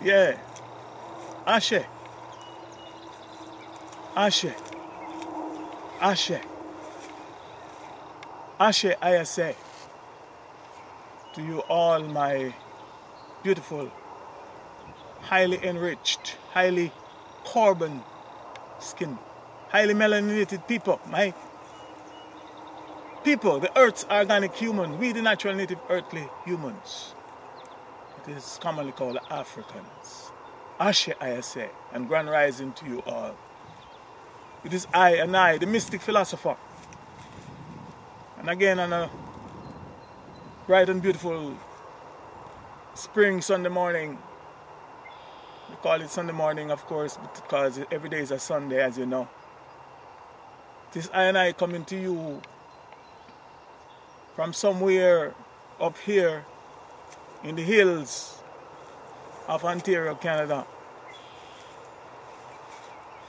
Yeah. Ashe. Ashe. Ashe. Ashe, I say to you all, my beautiful, highly enriched, highly carbon skin, highly melaninated people, my people, the Earth's organic human, we the natural native earthly humans. It is commonly called Africans. Ashe, I say, and grand rising to you all. It is I, the Mystic Philosopher. And again, on a bright and beautiful spring Sunday morning, we call it Sunday morning, of course, because every day is a Sunday, as you know. It is I coming to you from somewhere up here in the hills of Ontario, Canada.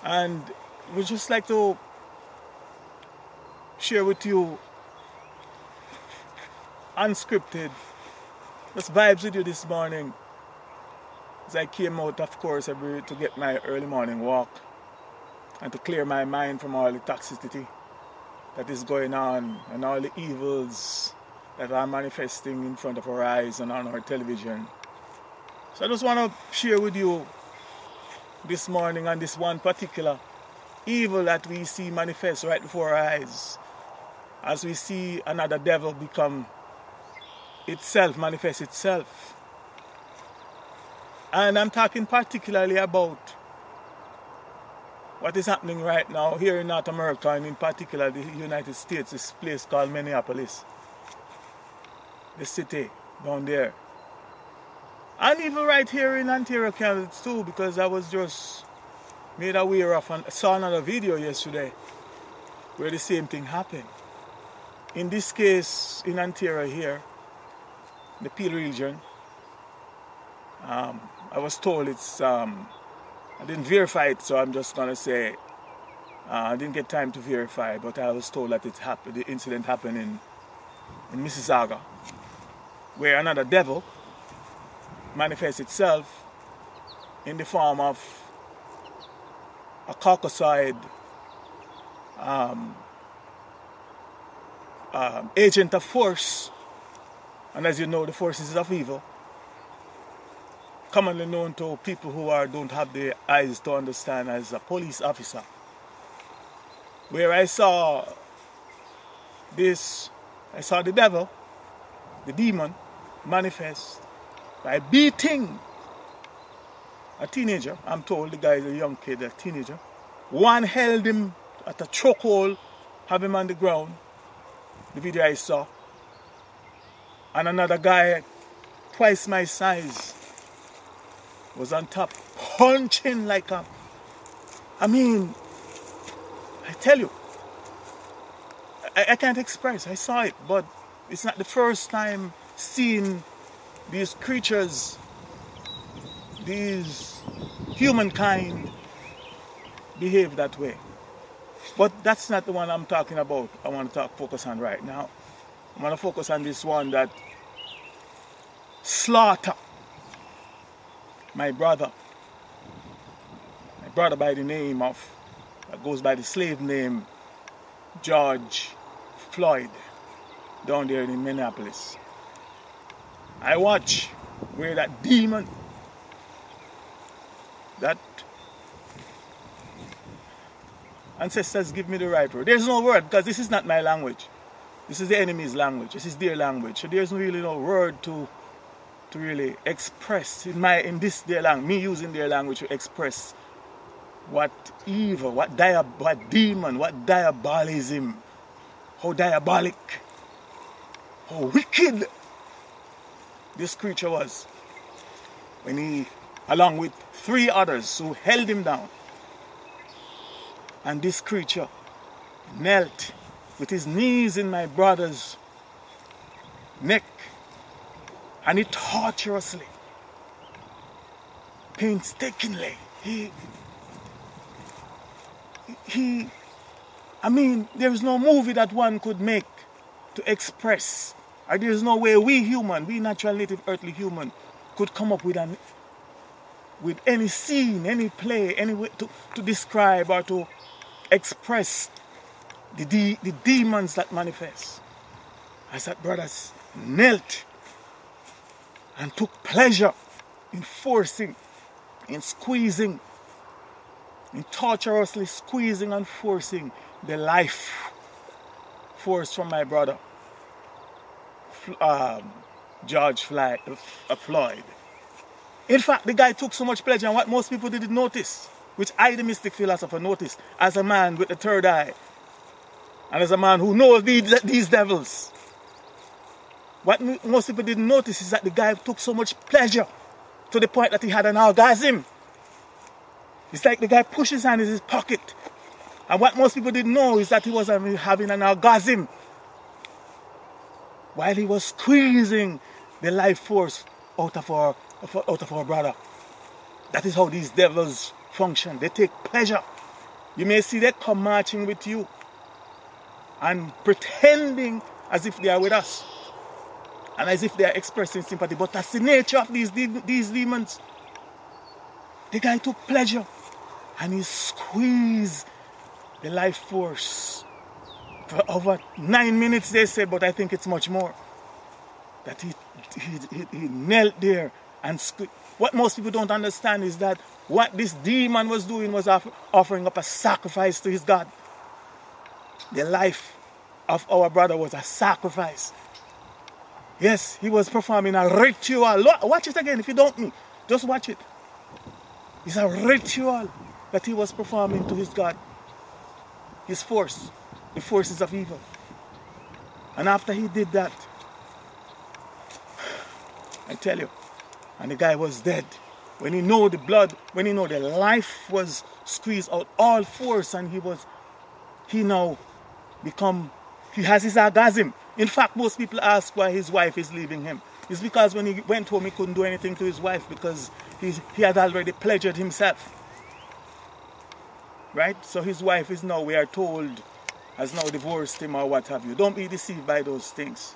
And we'd just like to share with you unscripted, just vibes with you this morning as I came out, of course, to get my early morning walk and to clear my mind from all the toxicity that is going on and all the evils that are manifesting in front of our eyes and on our television. So I just want to share with you this morning on this one particular evil that we see manifest right before our eyes, as we see another devil become itself, manifest itself. And I'm talking particularly about what is happening right now here in North America, and in particular the United States, this place called Minneapolis, the city down there. And even right here in Ontario, Canada too, because I was just made aware of and saw another video yesterday where the same thing happened. In this case, in Ontario here, the Peel region, I was told it's, I didn't verify it, so I'm just going to say, I didn't get time to verify, but I was told that it happened, the incident happened in Mississauga, where another devil manifests itself in the form of a caucasoid agent of force. And as you know, the forces of evil, commonly known to people who don't have the eyes to understand as a police officer. Where I saw the devil, the demon, manifest by beating a teenager. I'm told the guy is a young kid, a teenager. One held him at a chokehold, have him on the ground, the video I saw. And another guy, twice my size, was on top, punching like a... I mean, I tell you, I can't express. I saw it, but it's not the first time seeing these creatures, these humankind, behave that way. But that's not the one I'm talking about. I want to focus on right now. I want to focus on this one that slaughter my brother by the name of, that goes by the slave name, George Floyd, down there in Minneapolis. I watch where that demon, that ancestors give me the right word. There's no word, because this is not my language. This is the enemy's language. This is their language. So there's really no word to really express in this their language, me using their language to express what evil, what demon, what diabolism, how diabolic, how wicked this creature was when he, along with 3 others who held him down, and this creature knelt with his knees in my brother's neck, and he torturously, painstakingly, I mean, there is no movie that one could make to express, or there is no way we natural native earthly human, could come up with with any scene, any play, any way to describe or to express the demons that manifest. As that brothers knelt and took pleasure in forcing, in squeezing, in torturously squeezing and forcing the life force from my brother, George Floyd. In fact, the guy took so much pleasure, and what most people didn't notice, which I, the Mystic Philosopher, noticed as a man with the third eye, and as a man who knows these devils. What most people didn't notice is that the guy took so much pleasure to the point that he had an orgasm. It's like the guy pushed his hand in his pocket. And what most people didn't know is that he was having an orgasm while he was squeezing the life force out of our brother. That is how these devils function. They take pleasure. You may see they come marching with you and pretending as if they are with us and as if they are expressing sympathy. But that's the nature of these demons. The guy took pleasure and he squeezed the life force for over 9 minutes, they said, but I think it's much more. That he knelt there and squeezed. What most people don't understand is that what this demon was doing was offering up a sacrifice to his God. The life of our brother was a sacrifice. Yes, he was performing a ritual. Watch it again if you don't know. Just watch it. It's a ritual that he was performing to his God. His force. The forces of evil. And after he did that, I tell you, and the guy was dead. When he know the blood, when he know the life was squeezed out all force, and he has his orgasm. In fact, most people ask why his wife is leaving him. It's because when he went home, he couldn't do anything to his wife because he had already pleasured himself. Right? So his wife is now, we are told, has now divorced him or what have you. Don't be deceived by those things.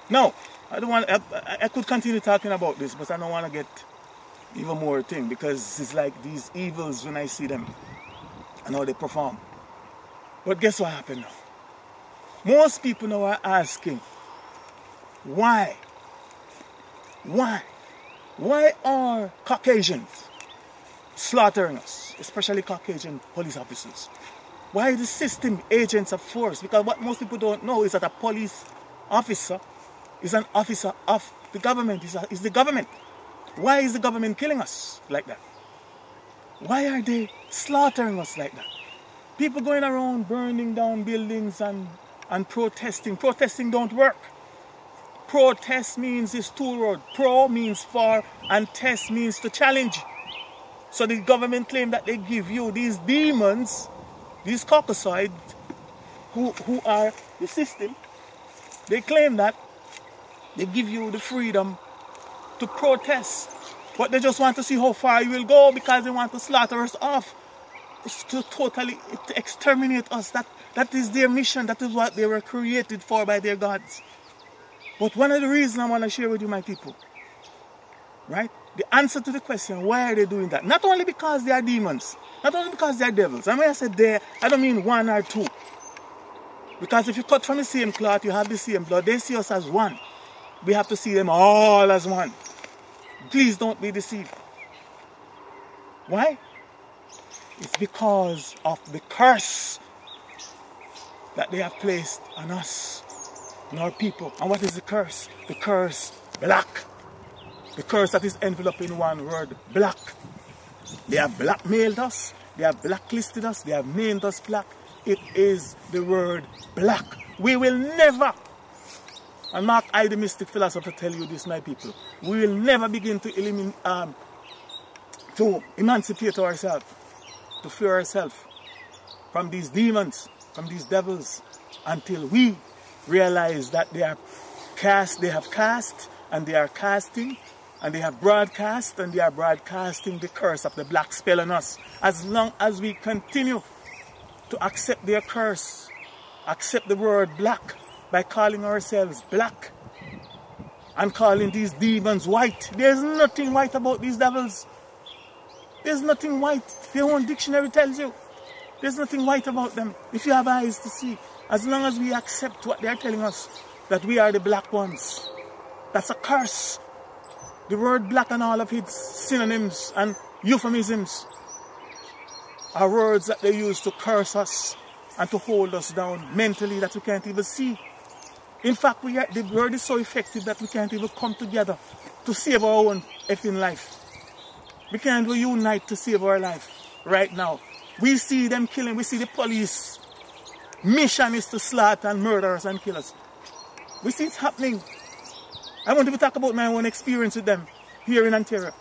No, I could continue talking about this, but I don't want to get even more thing, because it's like these evils when I see them and how they perform. But guess what happened now? Most people now are asking, why? Why are Caucasians slaughtering us, especially Caucasian police officers? Why is the system agents of force? Because what most people don't know is that a police officer is an officer of the government, is the government. Why is the government killing us like that? Why are they slaughtering us like that? People going around burning down buildings and protesting. Protesting don't work. Protest means it's two words. Pro means for and test means to challenge. So the government claim that they give you these demons, these Caucasoids, who are the system, they claim that they give you the freedom to protest. But they just want to see how far you will go, because they want to slaughter us off. It's to totally exterminate us. That is their mission. That is what they were created for by their gods. But one of the reasons I want to share with you, my people, right? The answer to the question, why are they doing that? Not only because they are demons, not only because they are devils. And when I say they, I don't mean one or two. Because if you cut from the same cloth, you have the same blood. They see us as one. We have to see them all as one. Please don't be deceived. Why? It's because of the curse that they have placed on us, on our people. And what is the curse? The curse, black. The curse that is enveloped in one word, black. They have blackmailed us. They have blacklisted us. They have named us black. It is the word black. We will never, and Mark I, the Mystic Philosopher, tell you this, my people, we will never begin to emancipate ourselves, to free ourselves from these demons, from these devils, until we realize that they have cast, and they are casting, and they have broadcast, and they are broadcasting the curse of the black spell on us. As long as we continue to accept their curse, accept the word black by calling ourselves black and calling these demons white. There's nothing white about these devils. There's nothing white. Their own dictionary tells you. There's nothing white about them. If you have eyes to see, as long as we accept what they're telling us, that we are the black ones, that's a curse. The word black and all of its synonyms and euphemisms are words that they use to curse us and to hold us down mentally that we can't even see. In fact, the word is so effective that we can't even come together to save our own effing life. We can't even unite to save our life right now. We see them killing, we see the police. Mission is to slaughter and murder us and kill us. We see it happening. I want to talk about my own experience with them here in Ontario.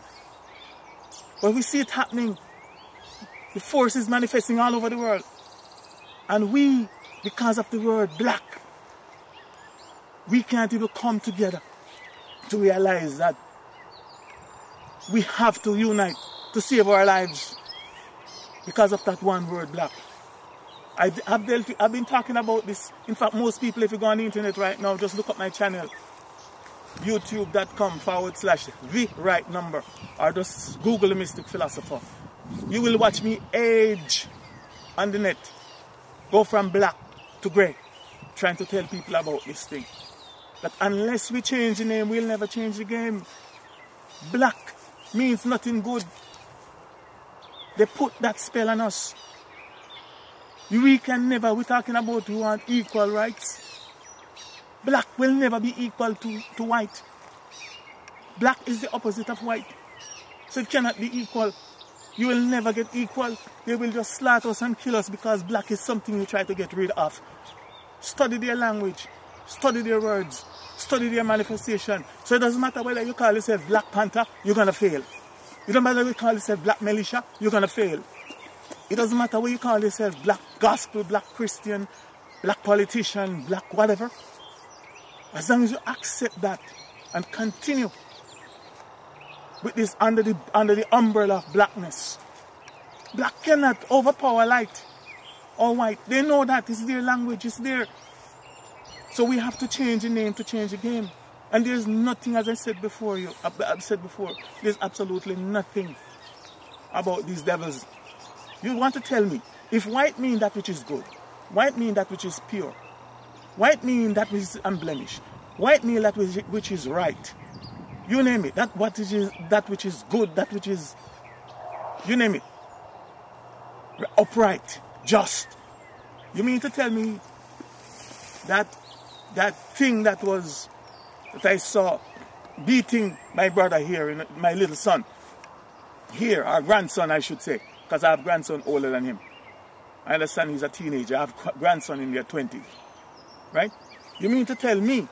But we see it happening. The force is manifesting all over the world. And we, because of the word black, we can't even come together to realize that we have to unite to save our lives because of that one word black. I've been talking about this. In fact, most people, if you go on the internet right now, just look up my channel, youtube.com/The Right Number, or just Google the Mystic Philosopher. You will watch me age on the net, go from black to grey, trying to tell people about this thing. That unless we change the name, we'll never change the game. Black means nothing good. They put that spell on us. We can never, we're talking about we want equal rights. Black will never be equal to white. Black is the opposite of white. So it cannot be equal. You will never get equal. They will just slaughter us and kill us because black is something you try to get rid of. Study their language. Study their words. Study their manifestation. So it doesn't matter whether you call yourself Black Panther, you're going to fail. It doesn't matter whether you call yourself Black Militia, you're going to fail. It doesn't matter whether you call yourself Black Gospel, Black Christian, Black Politician, Black whatever. As long as you accept that and continue with this under the umbrella of blackness. Black cannot overpower light or white. They know that. It's their language. It's there. So we have to change the name to change the game. And there's nothing, as I've said before, there's absolutely nothing about these devils. You want to tell me, if white mean that which is good, white mean that which is pure, white mean that which is unblemished, white mean that which is right, you name it, that which is good, that which is, you name it, upright, just. You mean to tell me that thing that I saw beating my brother here, my little son, here, our grandson I should say, because I have a grandson older than him. I understand he's a teenager, I have a grandson in their 20s, right? You mean to tell me,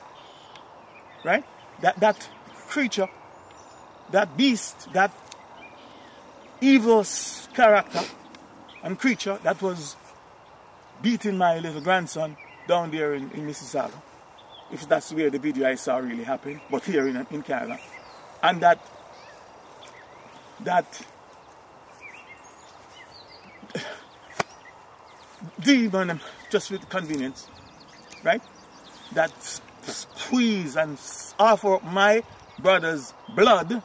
right, that creature, that beast, that evil character and creature that was beating my little grandson down there in Mississauga, if that's where the video I saw really happened, but here in Canada, and that demon, just with convenience, right, that squeeze and offer up my brother's blood,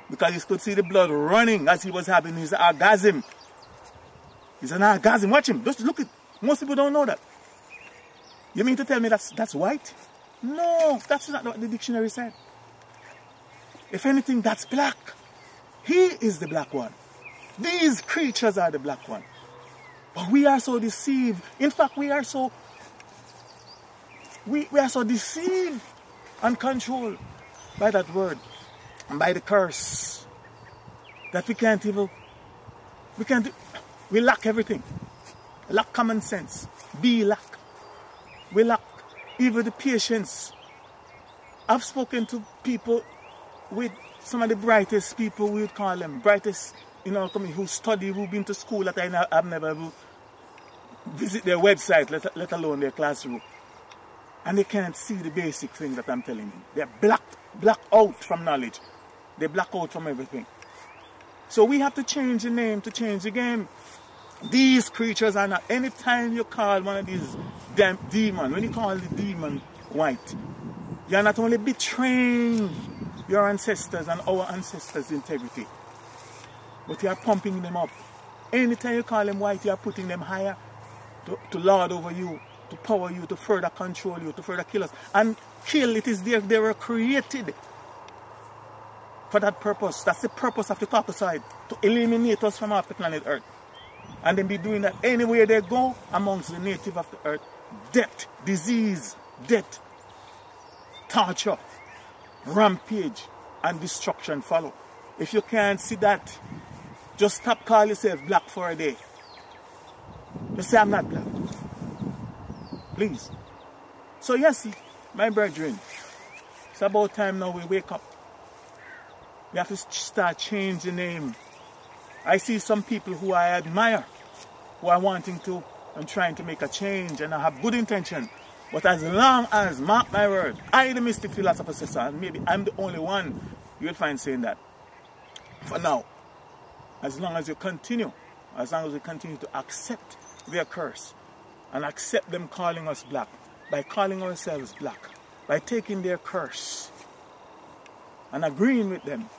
because he could see the blood running as he was having his orgasm. It's an orgasm. Watch him. Just look at. Most people don't know that. You mean to tell me that's white? No, that's not what the dictionary said. If anything, that's black. He is the black one. These creatures are the black one. But we are so deceived. In fact, we are so deceived and controlled by that word and by the curse that we lack everything. We lack common sense. We lack even the patience. I've spoken to people with some of the brightest people, we would call them brightest, who study, who've been to school that I've never visit their website, let alone their classroom. And they can't see the basic thing that I'm telling them. They're black out from knowledge. They black out from everything. So we have to change the name to change the game. These creatures are not, anytime you call one of these damn demons, when you call the demon white, you're not only betraying your ancestors and our ancestors' integrity, but you are pumping them up. Anytime you call them white, you are putting them higher to lord over you, to power you, to further control you, to further kill us. And kill, it is there. They were created for that purpose. That's the purpose of the caucasoid, to eliminate us from off the planet Earth. And then be doing that anywhere they go amongst the native of the earth. Death, disease, death, torture, rampage, and destruction follow. If you can't see that, just stop calling yourself black for a day. Just say I'm not black. Please. So yes, my brethren, it's about time now we wake up. We have to start changing the name. I see some people who I admire, who are wanting to and trying to make a change, and I have good intention. But as long as, mark my word, I, the Mystic Philosopher, sister, and maybe I'm the only one you'll find saying that. For now, as long as you continue, as long as we continue to accept their curse and accept them calling us black, by calling ourselves black, by taking their curse and agreeing with them,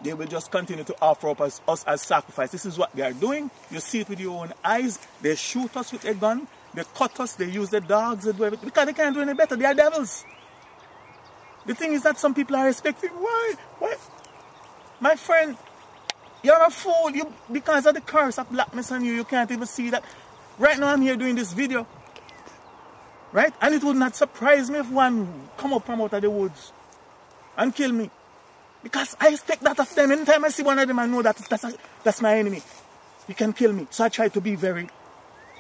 they will just continue to offer up us as sacrifice. This is what they are doing. You see it with your own eyes. They shoot us with a gun. They cut us. They use the dogs. They do everything. Because they can't do any better. They are devils. The thing is that some people are expecting, why? My friend, you're a fool. Because of the curse of blackness on you, you can't even see that. Right now I'm here doing this video. Right? And it would not surprise me if one come up from out of the woods and kill me. Because I expect that of them. Anytime I see one of them, I know that that's my enemy. He can kill me. So I try to be very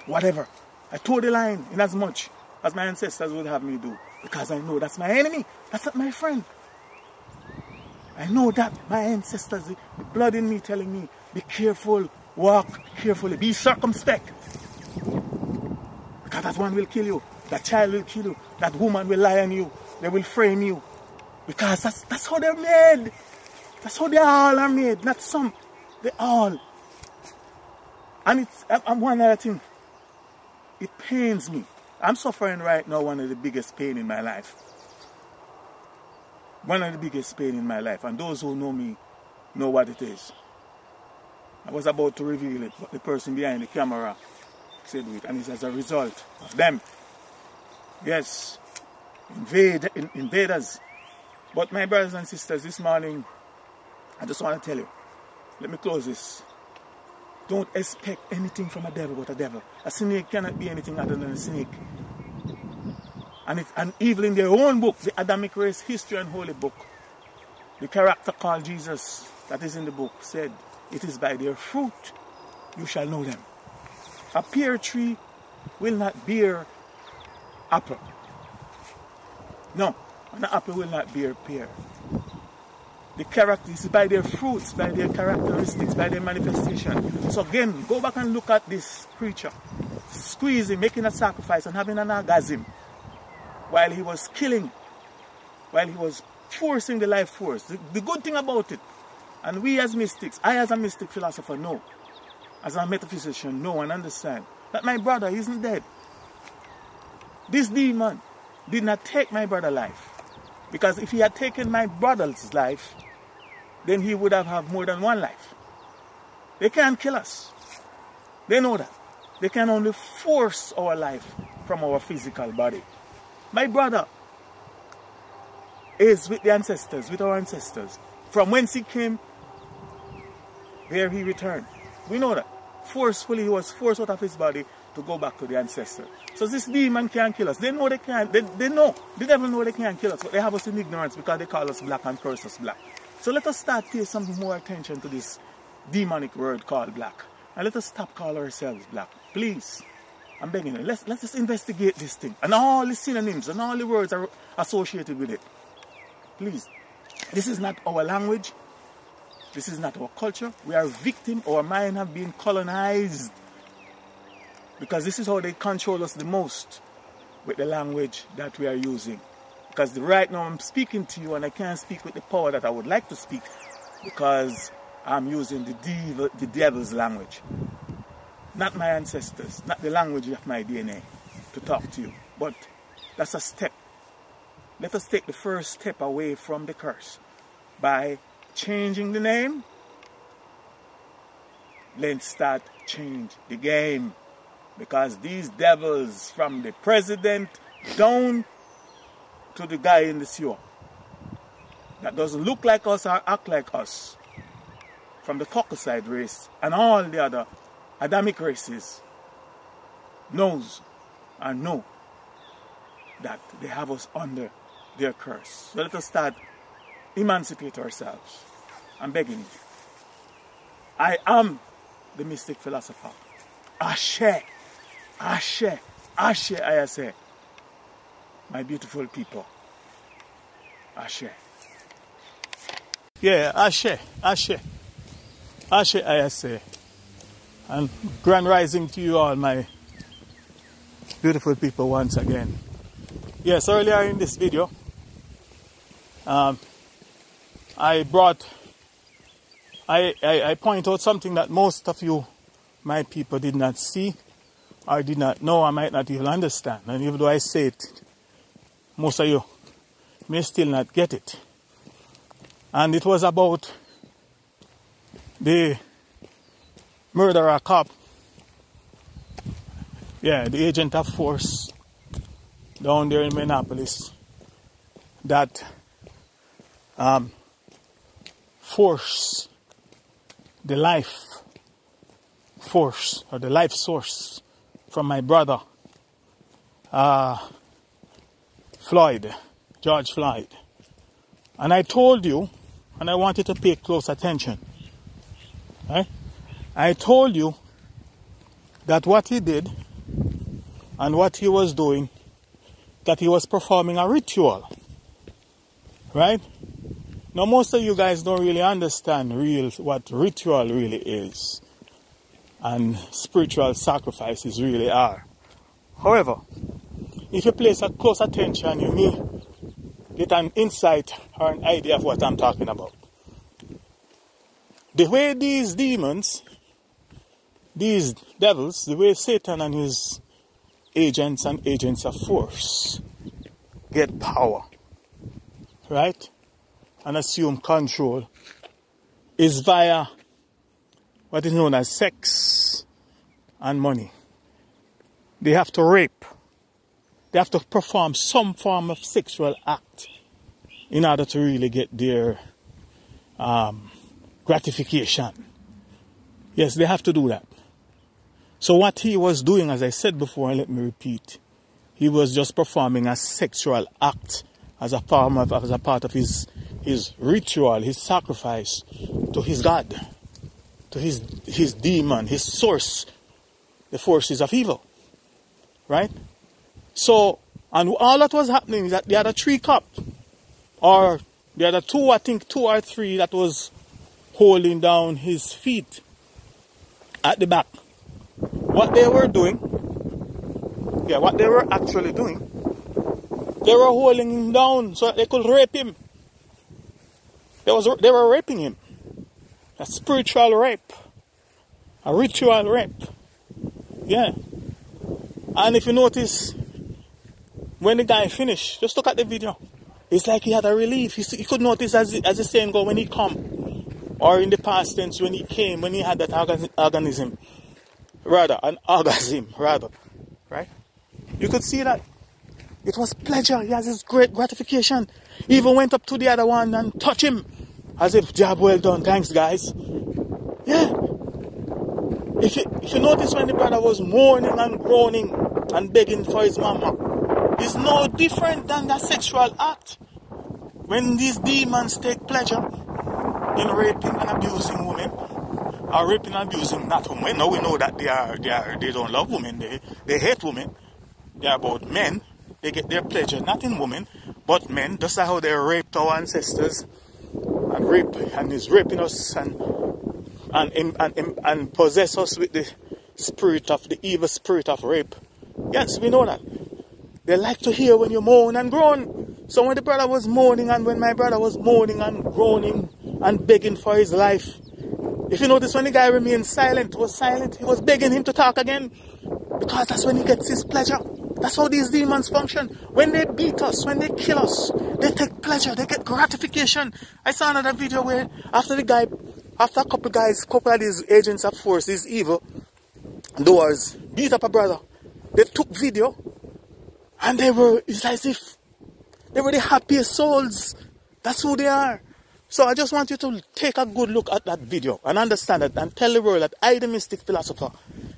whatever. I toe the line in as much as my ancestors would have me do. Because I know that's my enemy. That's not my friend. I know that my ancestors, the blood in me telling me, be careful, walk carefully, be circumspect. Because that one will kill you. That child will kill you. That woman will lie on you. They will frame you. Because that's how they're made. That's how they all are made. Not some. They all. And I'm one other thing. It pains me. I'm suffering right now one of the biggest pain in my life. One of the biggest pain in my life. And those who know me know what it is. I was about to reveal it, but the person behind the camera said it. And it's as a result of them. Yes. Invaders. But my brothers and sisters, this morning, I just want to tell you, let me close this. Don't expect anything from a devil but a devil. A snake cannot be anything other than a snake. And evil in their own book, the Adamic Race History and Holy Book, the character called Jesus that is in the book said, it is by their fruit you shall know them. A pear tree will not bear apple. No. An apple will not bear pear. The character is by their fruits, by their characteristics, by their manifestation. So again, go back and look at this creature squeezing, making a sacrifice and having an orgasm while he was killing, while he was forcing the life force. The good thing about it, and we as mystics, I as a mystic philosopher know, as a metaphysician know and understand, that my brother isn't dead. This demon did not take my brother's life. Because if he had taken my brother's life, then he would have had more than one life. They can't kill us. They know that. They can only force our life from our physical body. My brother is with the ancestors, with our ancestors. From whence he came, there he returned. We know that. Forcefully, he was forced out of his body to go back to the ancestor. So this demon can't kill us. They know they can't. They know. The devil know they can't kill us. But they have us in ignorance because they call us black and curse us black. So let us start paying some more attention to this demonic word called black. And let us stop calling ourselves black. Please. I'm begging you. Let's just investigate this thing. And all the synonyms and all the words are associated with it. Please. This is not our language. This is not our culture. We are victims. Our mind have been colonized. Because this is how they control us the most, with the language that we are using. Because right now I'm speaking to you and I can't speak with the power that I would like to speak because I'm using the devil's language. Not my ancestors, not the language of my DNA to talk to you. But that's a step. Let us take the first step away from the curse by changing the name let's start change the game. Because these devils, from the president down to the guy in the sewer, that doesn't look like us or act like us, from the Caucasoid race and all the other Adamic races, knows and know that they have us under their curse. So let us start emancipate ourselves. I'm begging you. I am the Mystic Philosopher. Ashe, Ashe, Ashe, I say. My beautiful people. Ashe. Yeah, Ashe, Ashe. Ashe, I say. And grand rising to you all, my beautiful people, once again. Yes, earlier in this video, I point out something that most of you, my people, did not see or did not know, or might not even understand. And even though I say it, most of you may still not get it. And it was about the murderer cop, yeah, the agent of force down there in Minneapolis that forced the life force or the life source from my brother Floyd, George Floyd. And I told you, and I wanted to pay close attention, right? I told you that what he did and what he was doing, that he was performing a ritual, right? Now most of you guys don't really understand what ritual really is and spiritual sacrifices really are. However, if you place a close attention, you may get an insight or an idea of what I'm talking about. The way these demons, these devils, the way Satan and his agents and agents of force get power, right, and assume control, is via what is known as sex and money. They have to rape. They have to perform some form of sexual act in order to really get their gratification. Yes, they have to do that. So what he was doing, as I said before, and let me repeat, he was just performing a sexual act as a part of his ritual, his sacrifice to his God, to his demon, his source, the forces of evil. Right? So, and all that was happening is that the other three cops, or the other two, I think 2 or 3 that was holding down his feet at the back. What they were doing, yeah, what they were actually doing, they were holding him down so that they could rape him. They were raping him. A spiritual rape. A ritual rape. Yeah. And if you notice, when the guy finished, just look at the video. It's like he had a relief. He could notice, as the saying go, when he come, or in the past tense, when he came, when he had that orgasm, right? You could see that it was pleasure. He has his great gratification. He even went up to the other one and touched him, as if, job well done, thanks guys. Yeah. If you notice, when the brother was mourning and groaning and begging for his mama, it's no different than that sexual act. When these demons take pleasure in raping and abusing women, or raping and abusing not women. Now we know that they don't love women, they hate women. They are about men. They get their pleasure not in women, but men. Just like how they raped our ancestors and is raping us and possess us with the evil spirit of rape. Yes, we know that. They like to hear when you moan and groan. So when the brother was moaning, and when my brother was moaning and groaning and begging for his life, if you notice, when the guy remained silent, he was begging him to talk again, because that's when he gets his pleasure. That's how these demons function. When they beat us, when they kill us, they take pleasure, they get gratification. I saw another video where after the guy After a couple of these agents of force, these evil doers, beat up a brother. They took video, and it's as if they were the happiest souls. That's who they are. So I just want you to take a good look at that video and understand it and tell the world that I, the Mystic Philosopher,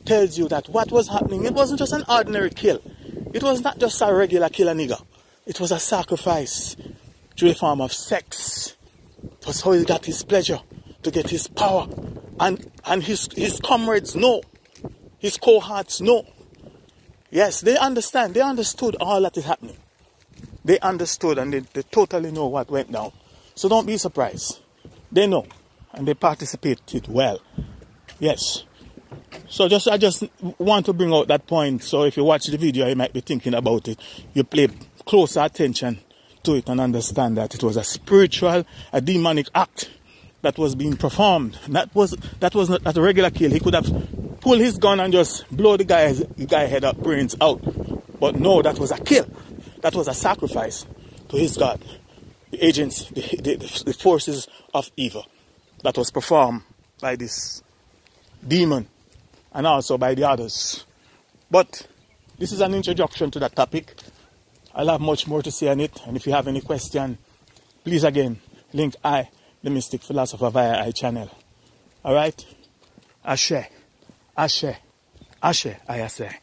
tells you that what was happening, it wasn't just an ordinary kill. It was not just a regular kill a nigger. It was a sacrifice through the form of sex. It was how he got his pleasure, to get his power. And his comrades know. His cohorts know. Yes, they understand. They understood all that is happening. They understood and they totally know what went down. So don't be surprised. They know. And they participated well. Yes. So I just want to bring out that point. So if you watch the video, you might be thinking about it. You pay closer attention to it and understand that it was a spiritual, a demonic act that was being performed. That was not a regular kill. He could have pulled his gun and just blow the guy head up, brains out. But no, that was a kill. That was a sacrifice to his God. The agents, the forces of evil that was performed by this demon and also by the others. But this is an introduction to that topic. I'll have much more to say on it, and if you have any question, please again link I, the Mystic Philosopher, via I channel. Alright? Ashe, Ashe, Ashe, I say.